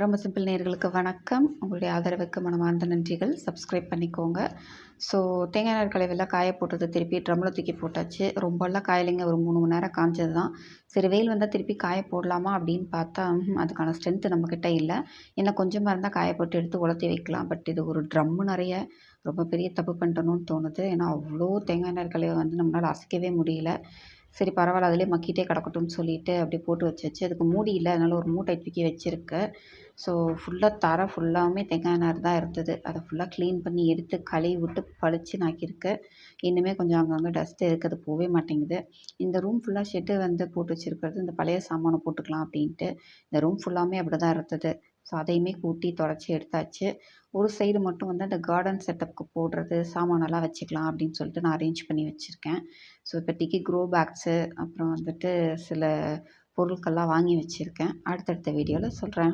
ரொம்ப சிம்பிள் நேயர்களுக்கு வணக்கம். உங்களுடைய ஆதரவுக்கு மனமார்ந்த நன்றிகள். சப்ஸ்கிரைப் பண்ணிக்கோங்க. ஸோ தேங்காய் நார் கழிவெல்லாம் காய போட்டது திருப்பி ட்ரம்மில் தூக்கி போட்டாச்சு. ரொம்பலாம் காயலைங்க, ஒரு 3 மணி நேரம் காய்ஞ்சது தான். சரி வெயில் வந்தால் திருப்பி காய போடலாமா அப்படின்னு பார்த்தா அதுக்கான ஸ்ட்ரென்த்து நம்மக்கிட்ட இல்லை. ஏன்னா கொஞ்சமாக இருந்தால் காய போட்டு எடுத்து உலர்த்தி வைக்கலாம். பட் இது ஒரு ட்ரம்மு நிறைய, ரொம்ப பெரிய தப்பு பண்ணிட்டணும்னு தோணுது. ஏன்னா அவ்வளோ தேங்காய் நார் கழிவை நம்மளால் அசைக்கவே முடியல. சரி பரவாயில்ல, அதிலே மக்கிட்டே கிடக்கட்டும்னு சொல்லிட்டு அப்படியே போட்டு வச்சாச்சு. அதுக்கு மூடி இல்லை, அதனால் ஒரு மூட்டை தூக்கி வச்சுருக்கேன். ஸோ தரை ஃபுல்லாவுமே தேங்காய் நார் தான் இருந்தது. அதை ஃபுல்லாக க்ளீன் பண்ணி எடுத்து கழுவி விட்டு பளிச்சுன்னு ஆக்கியிருக்கேன். இன்னுமே கொஞ்சம் அங்கங்கே டஸ்ட்டு இருக்குது, அது போகவே மாட்டேங்குது. இந்த ரூம் ஃபுல்லாக ஷெட்டு போட்டு வச்சுருக்கிறது இந்த பழைய சாமானை போட்டுக்கலாம் அப்படின்ட்டு. இந்த ரூம் ஃபுல்லாவுமே அப்படி தான் இருந்தது. ஸோ அதையுமே கூட்டி தொடச்சி எடுத்தாச்சு. ஒரு சைடு மட்டும் அந்த கார்டன் செட்டப்புக்கு போடுறது சாமானெல்லாம் வச்சுக்கலாம் அப்படின்னு சொல்லிட்டு நான் அரேஞ்ச் பண்ணி வச்சுருக்கேன். ஸோ இப்போதைக்கு க்ரோ பேக்ஸு அப்புறம் சில பொருட்கள்லாம் வாங்கி வச்சுருக்கேன். அடுத்தடுத்த வீடியோவில் சொல்கிறேன்.